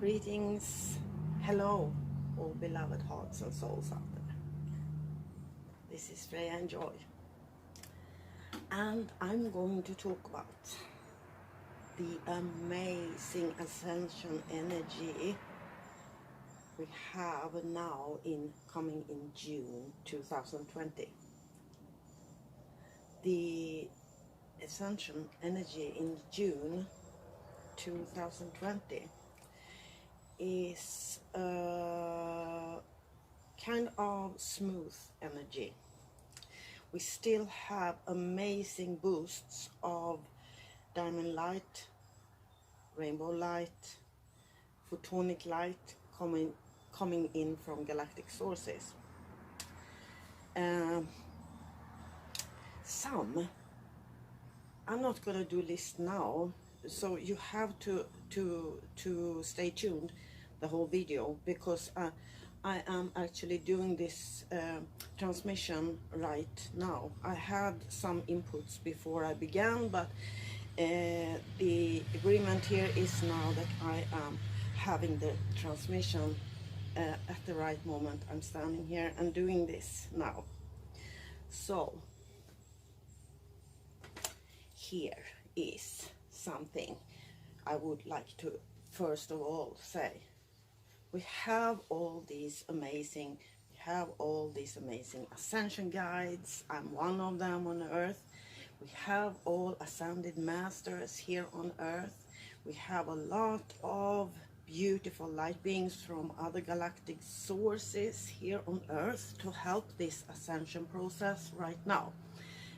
Greetings, hello, all beloved hearts and souls out there. This is Freja and Joy, and I'm going to talk about the amazing ascension energy we have now coming in June 2020. The ascension energy in June 2020 is a kind of smooth energy. We still have amazing boosts of diamond light, rainbow light, photonic light coming in from galactic sources. Some, I'm not going to do list now, so you have to stay tuned the whole video, because I am actually doing this transmission right now. I had some inputs before I began, but the agreement here is now that I am having the transmission at the right moment. I'm standing here and doing this now. So here is something I would like to first of all say. We have all these amazing ascension guides. I'm one of them on Earth. We have all ascended masters here on Earth. We have a lot of beautiful light beings from other galactic sources here on Earth to help this ascension process right now.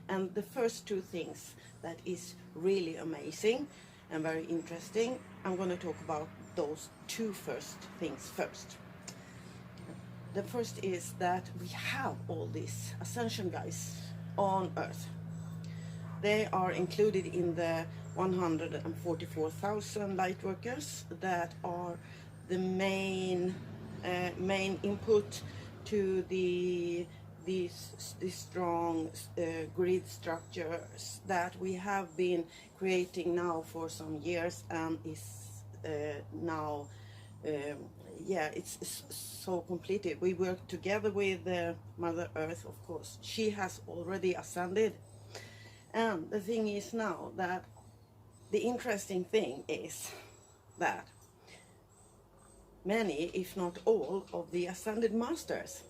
And the first two things that is really amazing and very interesting, I'm going to talk about those two first things first. The first is that we have all these ascension guys on Earth. They are included in the 144,000 light workers that are the main input to these strong grid structures that we have been creating now for some years, and is now it's so completed. We work together with Mother Earth, of course. She has already ascended, and the thing is now that the interesting thing is that many, if not all, of the ascended masters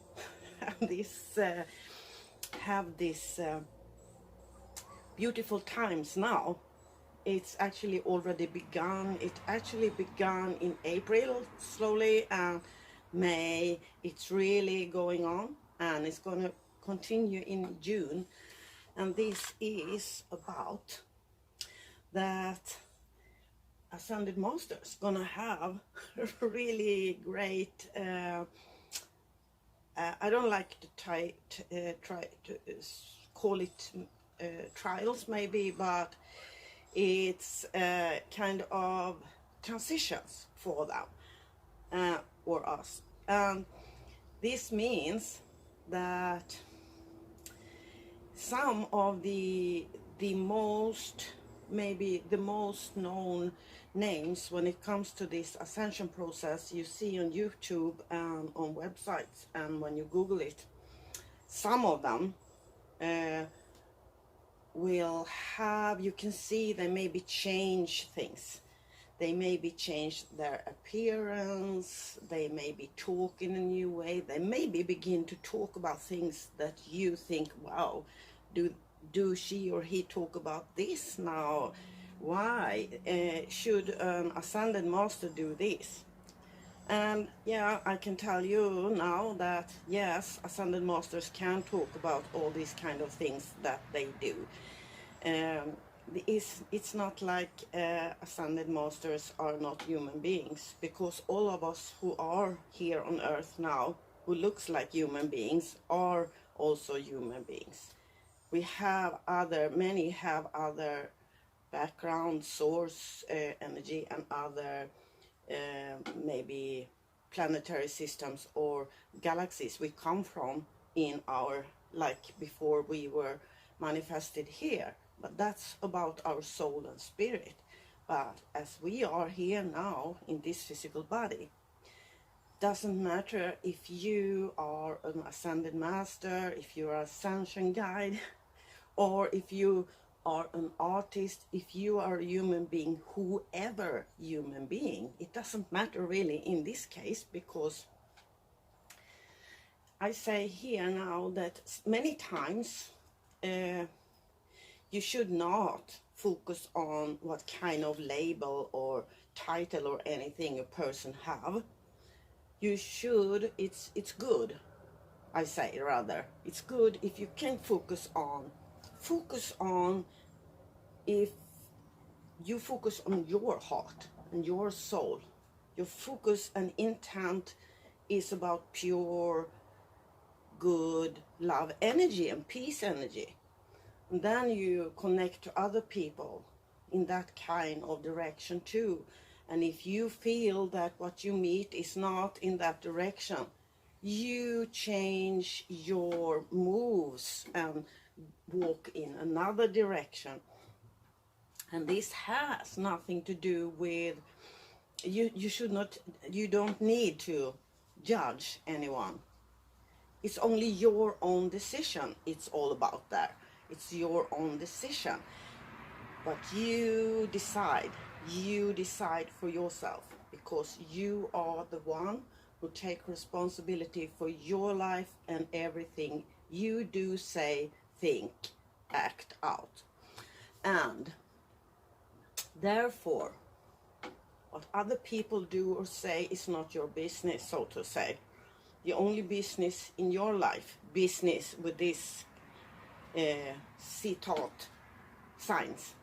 have this beautiful times now. It's actually already begun. It actually began in April slowly, and May it's really going on, and it's going to continue in June. And this is about that ascended masters gonna have really great I don't like to try to call it trials maybe, but it's kind of transitions for them or us. This means that some of the most known names when it comes to this ascension process you see on YouTube and on websites, and when you Google it, some of them will have, you can see they maybe change things. They maybe change their appearance, they maybe talk in a new way, they maybe begin to talk about things that you think, wow, do she or he talk about this now? Why should an ascended master do this? And yeah, I can tell you now that yes, ascended masters can talk about all these kind of things that they do. It's not like ascended masters are not human beings, because all of us who are here on Earth now, who looks like human beings, are also human beings. Many have other background, source energy, and other maybe planetary systems or galaxies we come from in our, like before we were manifested here. But that's about our soul and spirit. But as we are here now in this physical body, doesn't matter if you are an ascended master, if you are an ascension guide, or if you are an artist, if you are a human being, whoever human being, it doesn't matter really in this case, because I say here now that many times you should not focus on what kind of label or title or anything a person have. You should, it's good, I say rather, it's good if you can focus on if you focus on your heart and your soul. Your focus and intent is about pure, good, love energy and peace energy. And then you connect to other people in that kind of direction too. And if you feel that what you meet is not in that direction, you change your moves and walk in another direction. And this has nothing to do with, you don't need to judge anyone. It's only your own decision. It's all about that. It's your own decision. But you decide for yourself, because you are the one who take responsibility for your life and everything you do, say, think, act out. And therefore, what other people do or say is not your business, so to say. The only business in your life, business with this citat signs,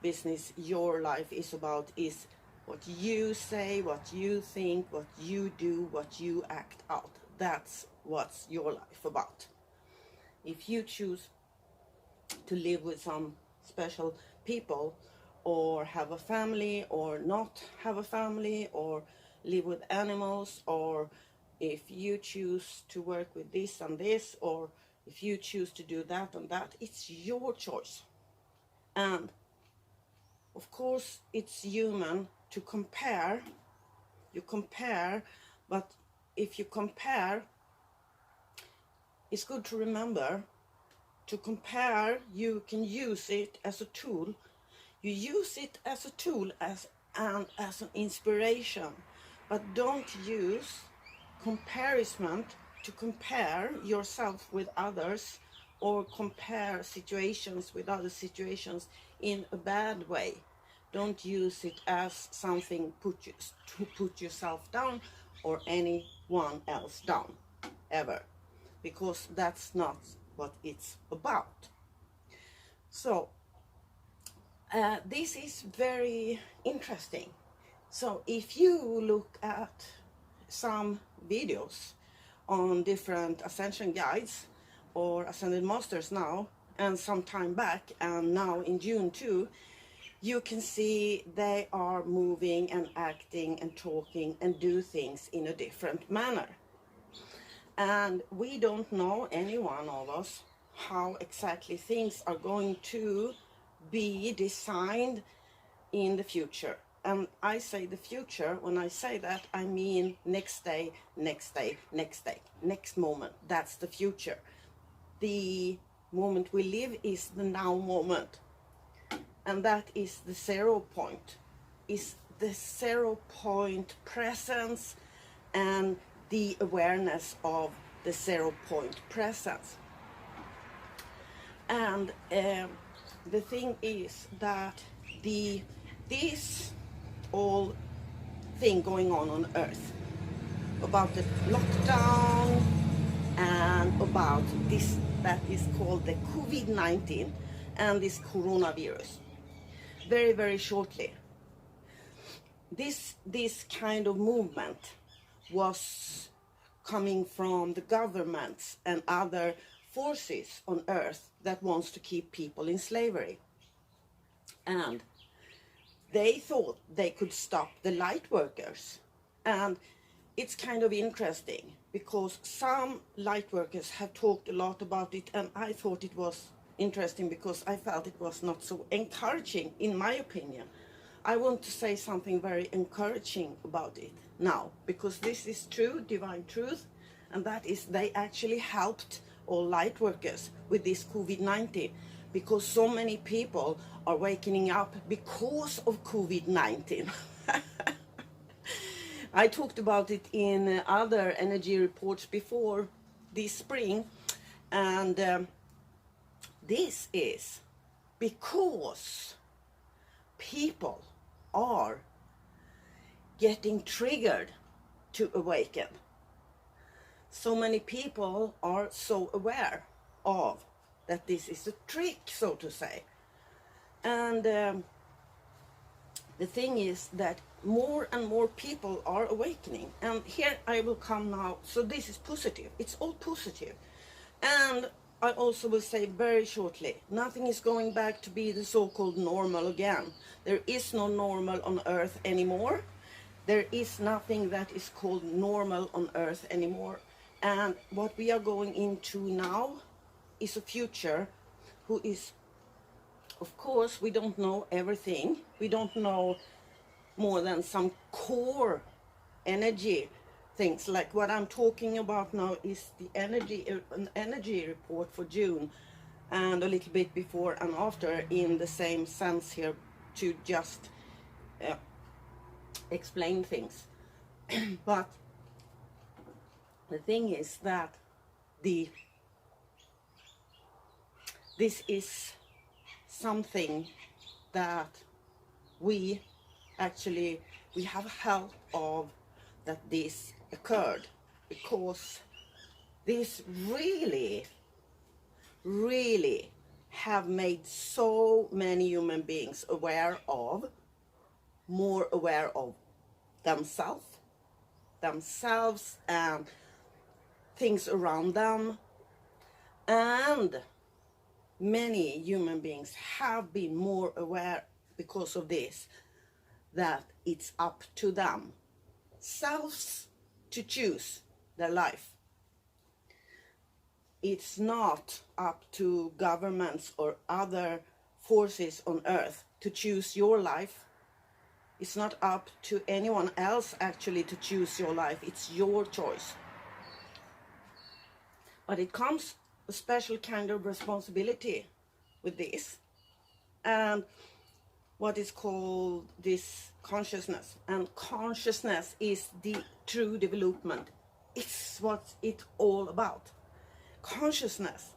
business your life is about, is what you say, what you think, what you do, what you act out. That's what's your life about. If you choose to live with some special people, or have a family, or not have a family, or live with animals, or if you choose to work with this and this, or if you choose to do that and that, it's your choice. And of course it's human to compare. You compare, but if you compare, it's good to remember to compare. You can use it as a tool. You use it as a tool and as an inspiration, but don't use comparison to compare yourself with others, or compare situations with other situations in a bad way. Don't use it as something to put yourself down or anyone else down, ever, because that's not what it's about. So this is very interesting. So if you look at some videos on different ascension guides or ascended masters now, and some time back, and now in June too, you can see they are moving and acting and talking and do things in a different manner. And we don't know, any one of us, how exactly things are going to be designed in the future. And I say the future, when I say that, I mean next day, next day, next day, next moment. That's the future. The moment we live is the now moment. And that is the 0 point. Is the 0 point presence and the awareness of the 0 point presence. And the thing is that this all thing going on Earth, about the lockdown and about this that is called the COVID-19 and this coronavirus, very, very shortly, this kind of movement was coming from the governments and other forces on Earth that wants to keep people in slavery. And they thought they could stop the light workers. And it's kind of interesting, because some light workers have talked a lot about it, and I thought it was interesting because I felt it was not so encouraging, in my opinion. I want to say something very encouraging about it now, because this is true, divine truth, and that is they actually helped all light workers with this COVID-19, because so many people are waking up because of COVID-19. I talked about it in other energy reports before this spring, and this is because people are getting triggered to awaken. So many people are so aware of that this is a trick, so to say. And the thing is that more and more people are awakening. And here I will come now. So this is positive. It's all positive. And I also will say very shortly, nothing is going back to be the so-called normal again. There is no normal on Earth anymore. There is nothing that is called normal on Earth anymore. And what we are going into now is a future who is, of course, we don't know everything. We don't know more than some core energy things. Like what I'm talking about now is the an energy report for June, and a little bit before and after in the same sense here, to just explain things. But the thing is that this is something that we have help of, that this occurred, because this really have made so many human beings more aware of themselves and things around them. And many human beings have been more aware because of this, that it's up to themselves to choose their life. It's not up to governments or other forces on Earth to choose your life. It's not up to anyone else actually to choose your life. It's your choice. But it comes a special kind of responsibility with this, and what is called this consciousness. And consciousness is the true development. It's what it's all about. Consciousness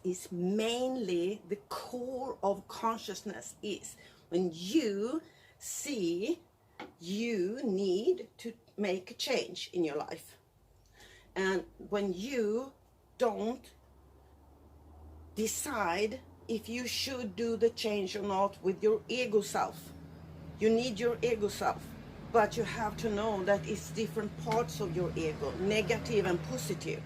is mainly, the core of consciousness is when you see you need to make a change in your life. And when you don't decide if you should do the change or not with your ego self. You need your ego self, but you have to know that it's different parts of your ego, negative and positive.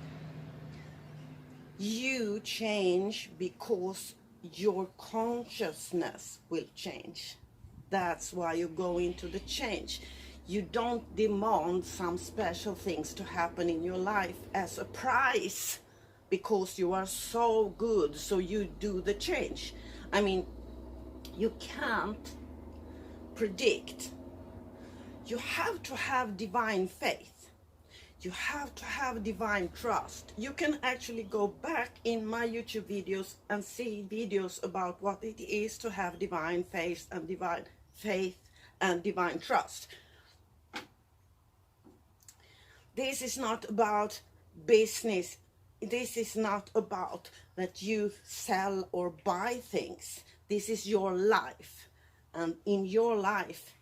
You change because your consciousness will change. That's why you go into the change. You don't demand some special things to happen in your life as a prize because you are so good, so you do the change. I mean, you can't predict. You have to have divine faith. You have to have divine trust. You can actually go back in my YouTube videos and see videos about what it is to have divine faith and divine trust. This is not about business. This is not about that you sell or buy things. This is your life. And in your life,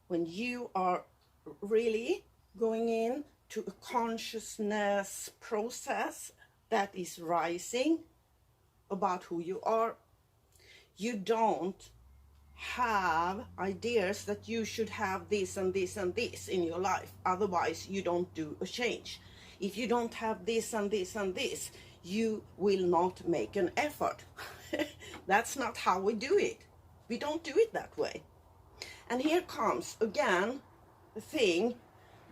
when you are really going in to a consciousness process that is rising about who you are, you don't have ideas that you should have this and this and this in your life. Otherwise, you don't do a change. If you don't have this and this and this, you will not make an effort. That's not how we do it. We don't do it that way. And here comes again the thing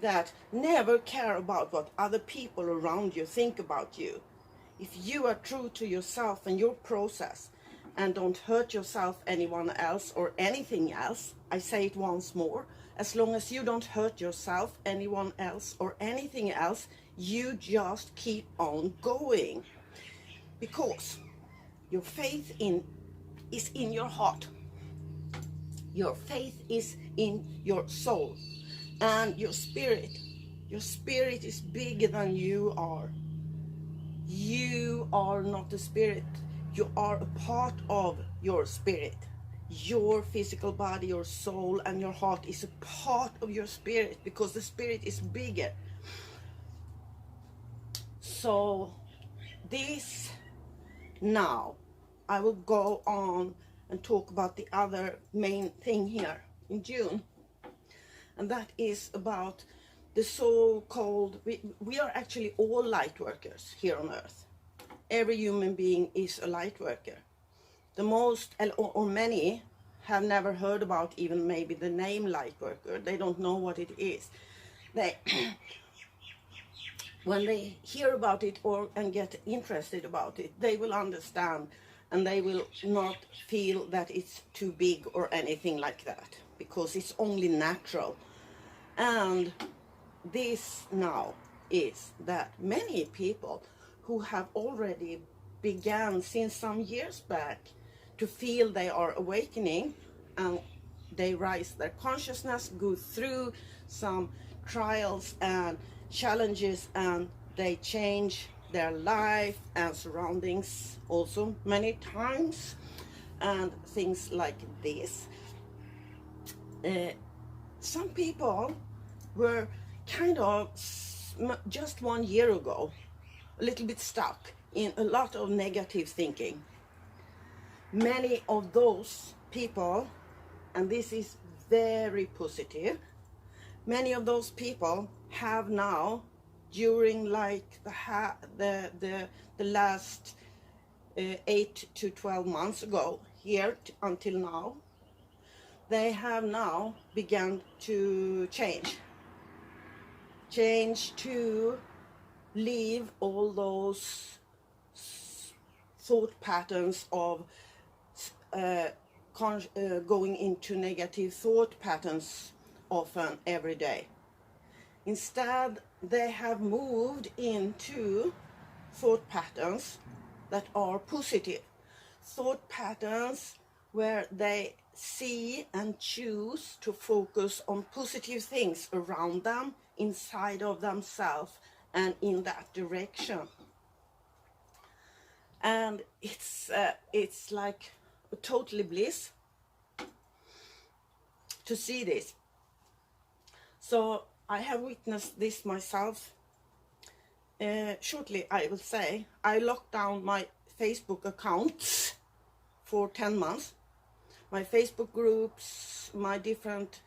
that never care about what other people around you think about you. If you are true to yourself and your process, and don't hurt yourself, anyone else, or anything else. I say it once more. As long as you don't hurt yourself, anyone else, or anything else, you just keep on going. Because your faith is in your heart. Your faith is in your soul and your spirit. Your spirit is bigger than you are. You are not the spirit. You are a part of your spirit. Your physical body, your soul, and your heart is a part of your spirit, because the spirit is bigger. So this, now I will go on and talk about the other main thing here in June, and that is about the so-called, we are actually all light workers here on earth. Every human being is a light worker. The most, or many, have never heard about even maybe the name light worker. They don't know what it is. They when they hear about it and get interested about it, they will understand, and they will not feel that it's too big or anything like that, because it's only natural. And this now is that many people who have already began since some years back to feel they are awakening, and they rise their consciousness, go through some trials and challenges, and they change their life and surroundings also many times, and things like this. Some people were kind of just 1 year ago a little bit stuck in a lot of negative thinking. Many of those people, and this is very positive, many of those people have now, during like the last 8 to 12 months ago, here until now, they have now begun to change to leave all those thought patterns of going into negative thought patterns often every day. Instead, they have moved into thought patterns that are positive. Thought patterns where they see and choose to focus on positive things around them, inside of themselves, and in that direction. And it's like a totally bliss to see this. So I have witnessed this myself. Shortly, I will say, I locked down my Facebook account for 10 months. My Facebook groups, my different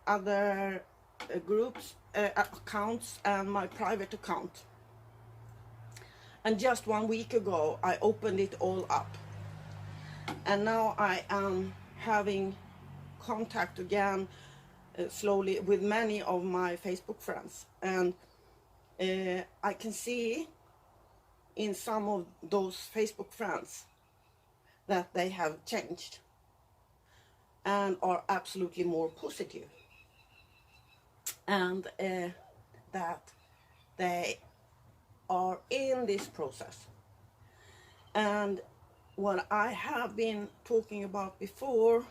other groups, accounts, and my private account. And just 1 week ago, I opened it all up. And now I am having contact again, slowly, with many of my Facebook friends. And I can see in some of those Facebook friends that they have changed and are absolutely more positive. And that they are in this process. And what I have been talking about before,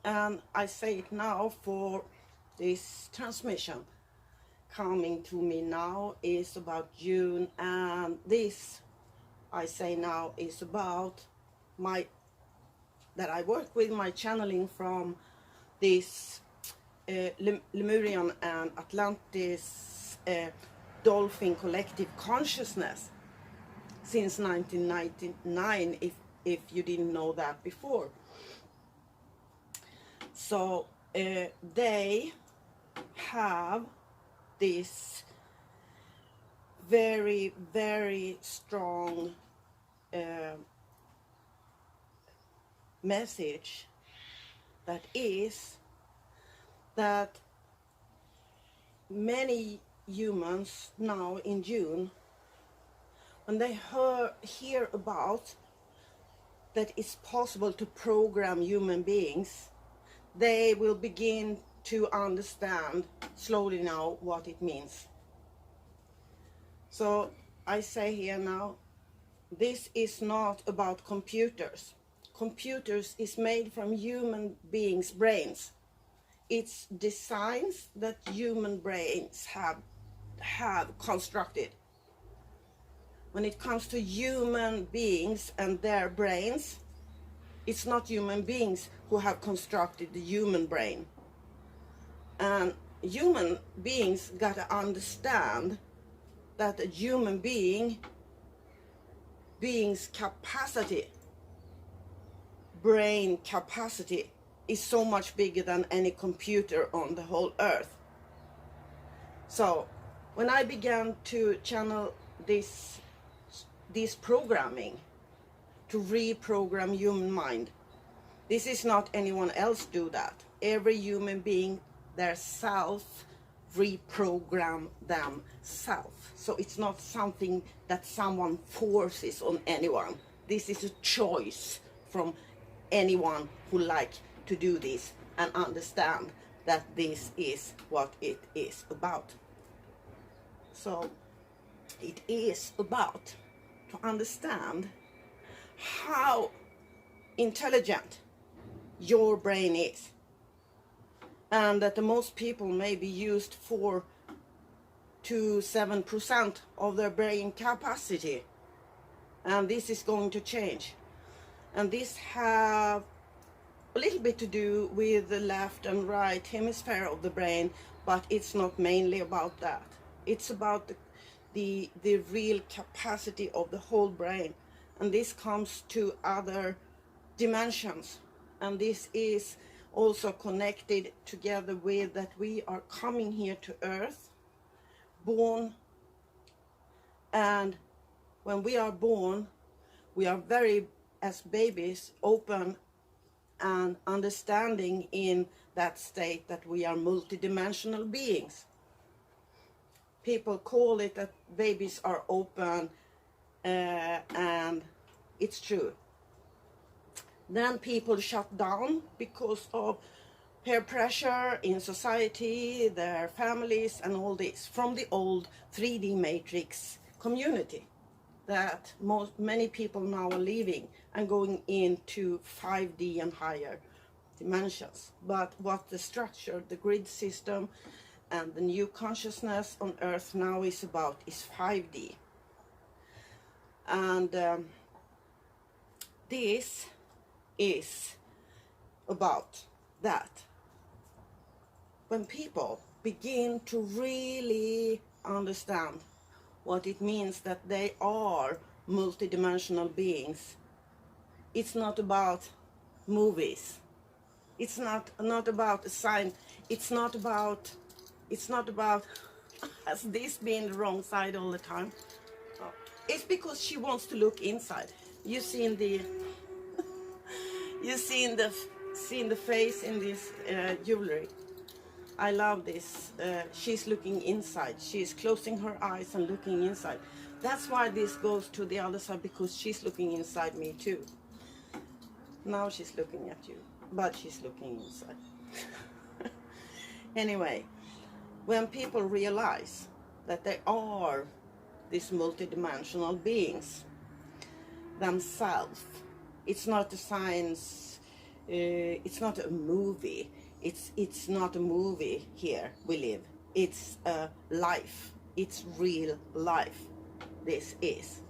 and I say it now for this transmission coming to me now, is about June, and this I say now is about that I work with my channeling from this Lemurian and Atlantis dolphin collective consciousness since 1999, if you didn't know that before. So they have this very, very strong message, that is that many humans now in June, when they hear about that it's possible to program human beings, they will begin to understand slowly now what it means. So I say here now, this is not about computers. Computers is made from human beings' brains. It's designs that human brains have constructed. When it comes to human beings and their brains, it's not human beings who have constructed the human brain. And human beings got to understand that a human being's capacity, brain capacity, is so much bigger than any computer on the whole earth. So when I began to channel this programming to reprogram human mind, this is not anyone else do that. Every human being their self reprogram themselves. So it's not something that someone forces on anyone. This is a choice from anyone who like to do this and understand that this is what it is about. So it is about to understand how intelligent your brain is, and that the most people may be used 4 to 7% of their brain capacity, and this is going to change. And this have a little bit to do with the left and right hemisphere of the brain, but it's not mainly about that. It's about the real capacity of the whole brain, and this comes to other dimensions. And this is also connected together with that we are coming here to earth, born, and when we are born, we are very, as babies, open and understanding in that state that we are multidimensional beings. People call it that babies are open, and it's true. Then people shut down because of peer pressure in society, their families, and all this, from the old 3D matrix community that many people now are leaving and going into 5D and higher dimensions. But what the structure, the grid system, and the new consciousness on Earth now is about is 5D. And this is about that. When people begin to really understand what it means that they are multidimensional beings, it's not about movies. It's not about a sign. It's not about, has this been the wrong side all the time? Oh. It's because she wants to look inside. You seen the face in this jewelry. I love this. She's looking inside. She's closing her eyes and looking inside. That's why this goes to the other side, because she's looking inside me too. Now she's looking at you, but she's looking inside. Anyway, when people realize that they are these multidimensional beings themselves, it's not a science, it's not a movie. It's not a movie here we live. It's a life. It's real life. This is.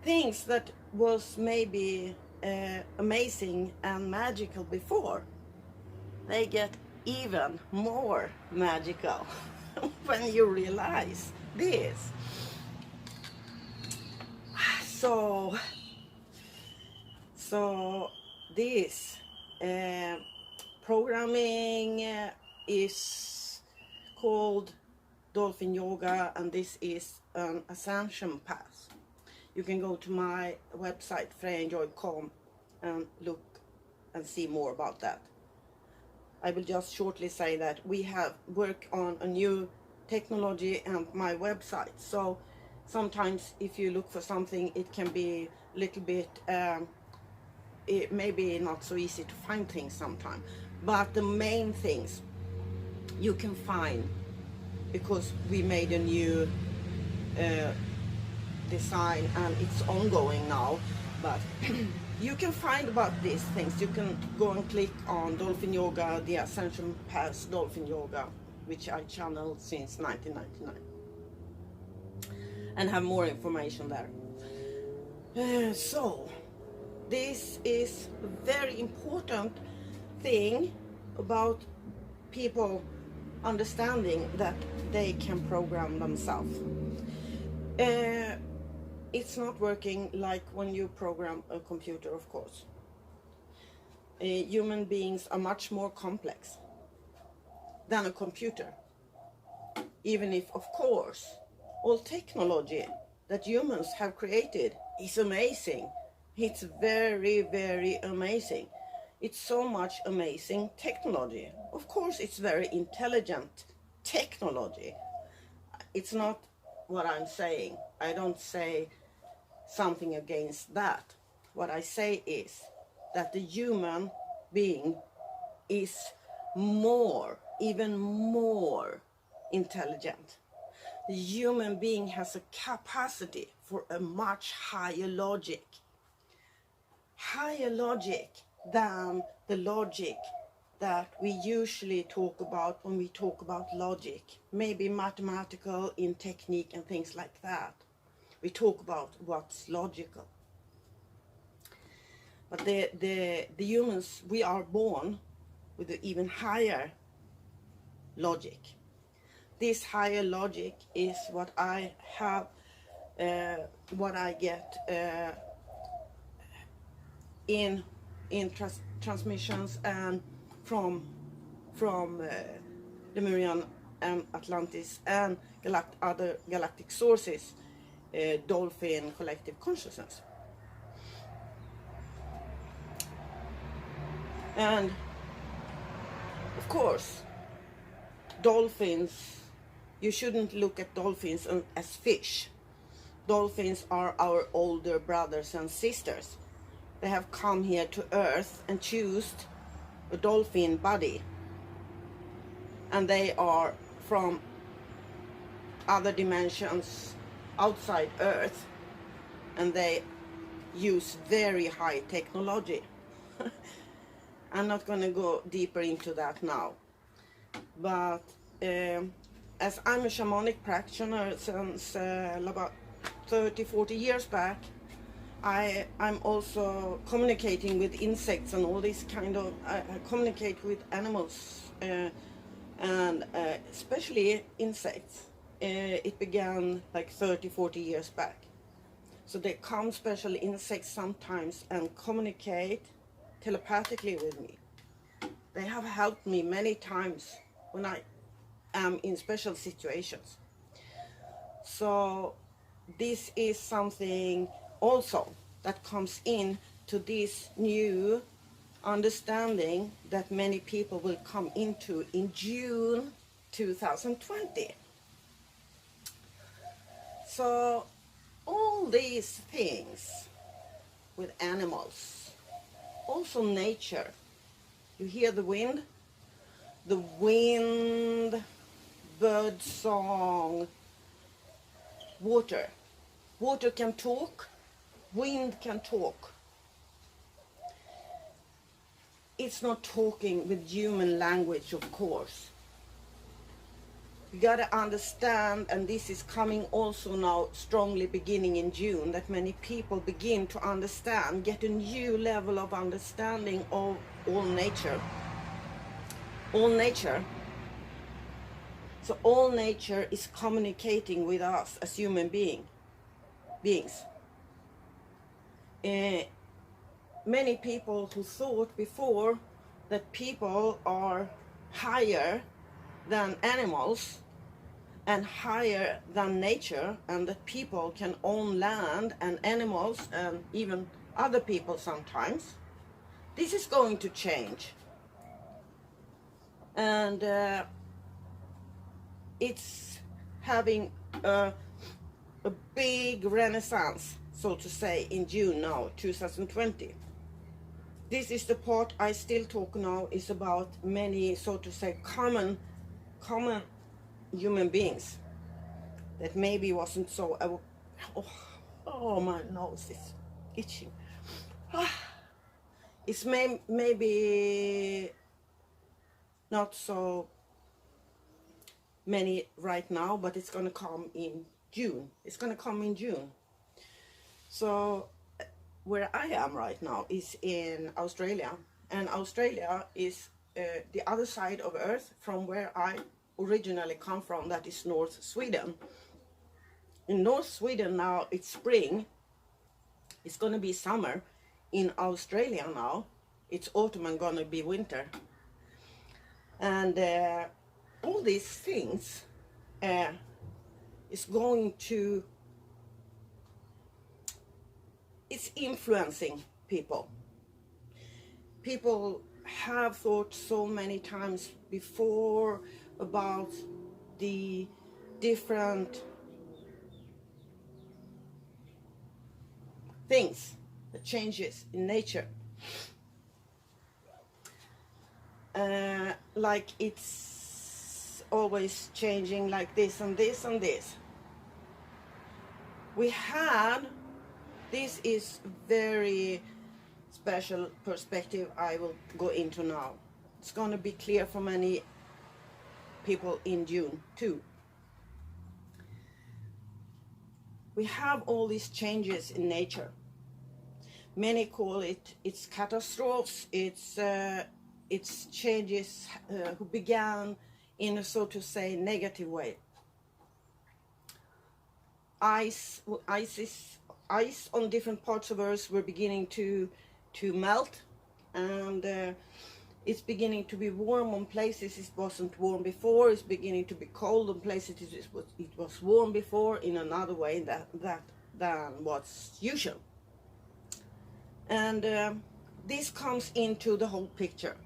Things that was maybe amazing and magical before, they get even more magical when you realize this. So this programming is called Dolphin Yoga, and this is an Ascension path. You can go to my website freja.com and look and see more about that. I will just shortly say that we have worked on a new technology and my website. So Sometimes if you look for something, it can be a little bit, it maybe not so easy to find things sometimes. But the main things you can find, because we made a new design and it's ongoing now, but you can find about these things. You can go and click on Dolphin Yoga, the Ascension Path Dolphin Yoga, which I channeled since 1999, and have more information there. So this is a very important thing about people understanding that they can program themselves. It's not working like when you program a computer, of course. Human beings are much more complex than a computer. Even if, of course, all technology that humans have created is amazing. It's very, very amazing. It's so much amazing technology. Of course, it's very intelligent technology. It's not what I'm saying. I don't say something against that. What I say is that the human being is more, even more intelligent. The human being has a capacity for a much higher logic than the logic that we usually talk about when we talk about logic. Maybe mathematical in technique and things like that. We talk about what's logical. But the humans, we are born with an even higher logic. This higher logic is what I have, what I get in transmissions and from Lemurian and Atlantis and other galactic sources, dolphin collective consciousness. And of course, dolphins, you shouldn't look at dolphins as fish. Dolphins are our older brothers and sisters. They have come here to Earth and choose a dolphin body. And they are from other dimensions outside Earth. And they use very high technology. I'm not going to go deeper into that now. But as I'm a shamanic practitioner since about 30-40 years back, I'm also communicating with insects and all this kind of, I communicate with animals and especially insects. It began like 30-40 years back. So they come special insects sometimes and communicate telepathically with me. They have helped me many times when I am in special situations. So this is something also that comes in to this new understanding that many people will come into in June 2020. So all these things with animals, also nature. You hear the wind, bird song, water. Water can talk, wind can talk. It's not talking with human language, of course. You gotta understand, and this is coming also now strongly beginning in June, that many people begin to understand, get a new level of understanding of all nature. All nature. So all nature is communicating with us as human beings. Many people who thought before that people are higher than animals and higher than nature, and that people can own land and animals and even other people sometimes. This is going to change. And it's having a a big renaissance, so to say, in June now, 2020. This is the part I still talk now, is about many, so to say, common human beings that maybe wasn't so, oh my nose is itching. It's maybe not so many right now, but it's gonna come in June. It's gonna come in June. So where I am right now is in Australia, and Australia is the other side of Earth from where I originally come from. That is North Sweden. In North Sweden now it's spring. It's gonna be summer. In Australia now it's autumn and gonna be winter. And all these things is going to, it's influencing people. People have thought so many times before about the different things, the changes in nature. Like it's always changing like this and this and this. We had, this is very special perspective I will go into now. It's going to be clear for many people in June too. We have all these changes in nature. Many call it's catastrophes, it's changes who began in a, so to say, negative way. Ice on different parts of Earth were beginning to melt, and it's beginning to be warm on places it wasn't warm before. It's beginning to be cold on places it was warm before in another way than what's usual. And this comes into the whole picture.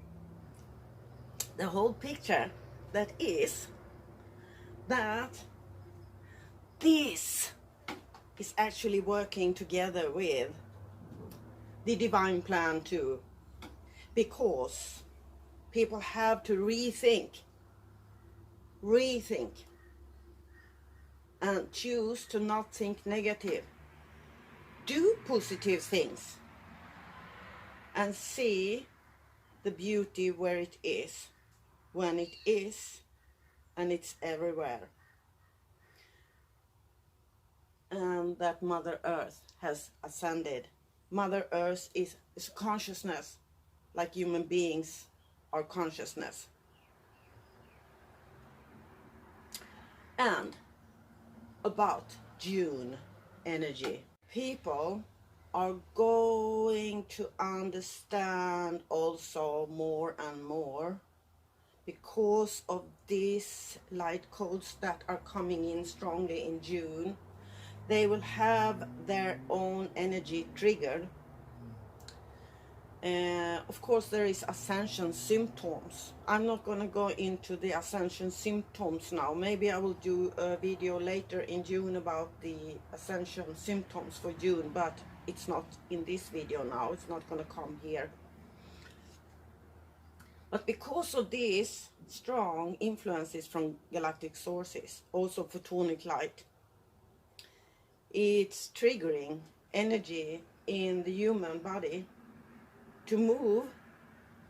The whole picture that is that this is actually working together with the divine plan too, because people have to rethink and choose to not think negative. Do positive things and see the beauty where it is, when it is, and it's everywhere. And that Mother Earth has ascended. Mother Earth is consciousness, like human beings are consciousness. And about June energy, people are going to understand also more and more, because of these light codes that are coming in strongly in June. They will have their own energy triggered. Of course there is Ascension symptoms. I'm not going to go into the Ascension symptoms now. Maybe I will do a video later in June about the Ascension symptoms for June, but it's not in this video now. It's not going to come here. But because of these strong influences from galactic sources, also photonic light, it's triggering energy in the human body to move,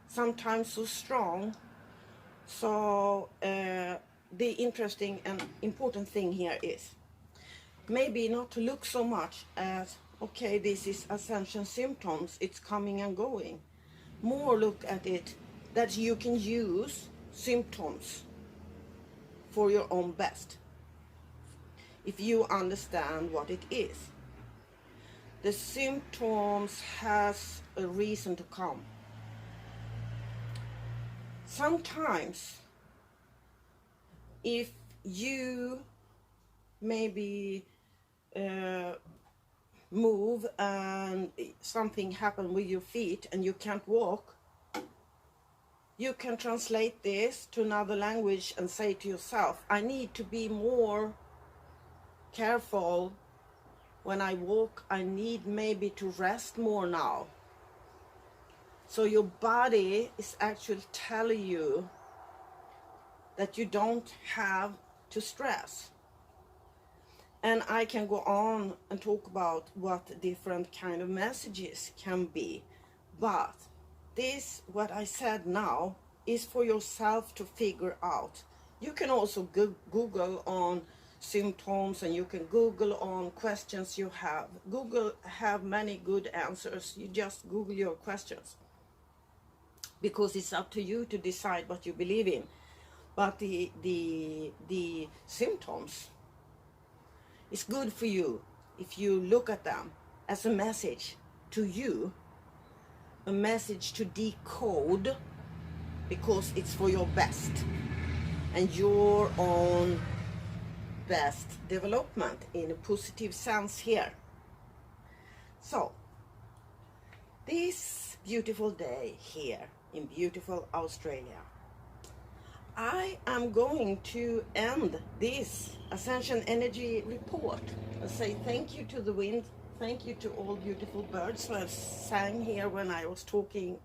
sometimes so strong. So the interesting and important thing here is maybe not to look so much as, okay, this is Ascension symptoms, it's coming and going. More look at it that you can use symptoms for your own best, if you understand what it is. The symptoms has a reason to come. Sometimes if you maybe move and something happened with your feet and you can't walk, you can translate this to another language and say to yourself, I need to be more careful. When I walk, I need maybe to rest more now. So your body is actually telling you that you don't have to stress. And I can go on and talk about what different kind of messages can be. But this, what I said now, is for yourself to figure out. You can also Google on symptoms, and you can Google on questions you have. Google have many good answers. You just Google your questions, because it's up to you to decide what you believe in. But the symptoms, it's good for you if you look at them as a message to you, a message to decode, because it's for your best and your own best development in a positive sense here. So this beautiful day here in beautiful Australia, I am going to end this Ascension energy report and say thank you to the wind, thank you to all beautiful birds who have sang here when I was talking,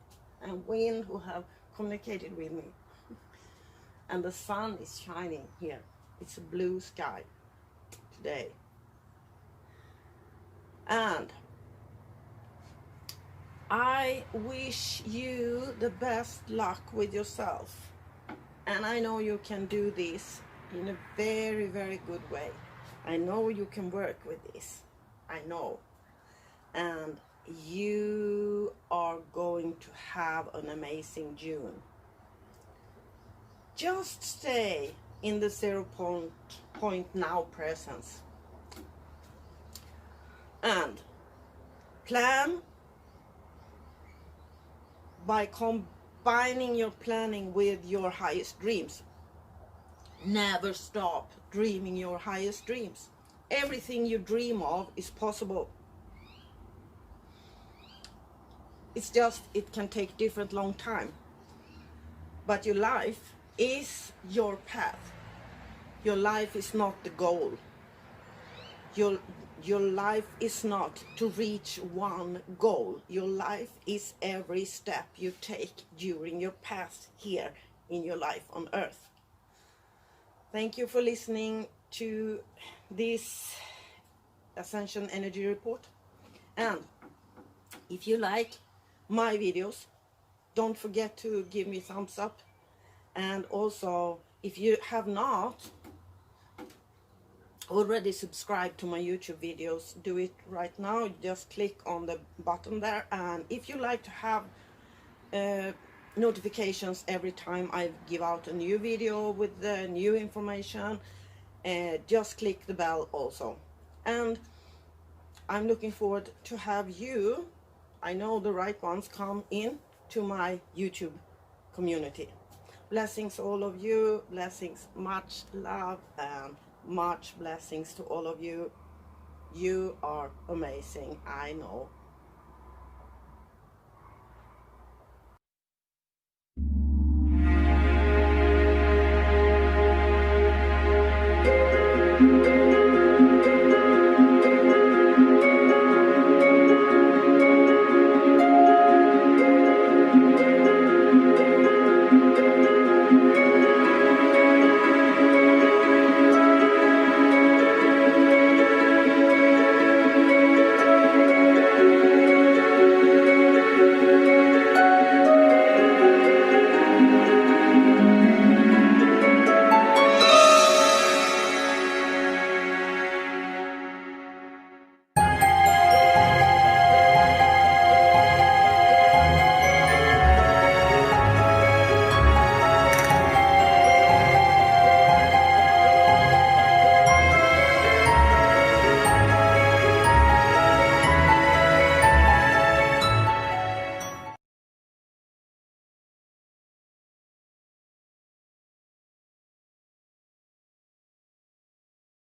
and wind who have communicated with me. And the sun is shining here. It's a blue sky today. And I wish you the best luck with yourself. And I know you can do this in a very, very good way. I know you can work with this. I know. And you are going to have an amazing June. Just stay in the 0 point now presence. And plan by combining your planning with your highest dreams. Never stop dreaming your highest dreams. Everything you dream of is possible. It's just, it can take different long time. But your life is your path. Your life is not the goal. Your life is not to reach one goal. Your life is every step you take during your path here in your life on earth. Thank you for listening to this Ascension Energy Report. And if you like my videos, don't forget to give me a thumbs up. And also, if you have not already subscribed to my YouTube videos, do it right now. Just click on the button there. And if you like to have notifications every time I give out a new video with the new information, just click the bell also. And I'm looking forward to have you, I know the right ones, come in to my YouTube community. Blessings all of you, blessings, much love, and much blessings to all of you. You are amazing, I know.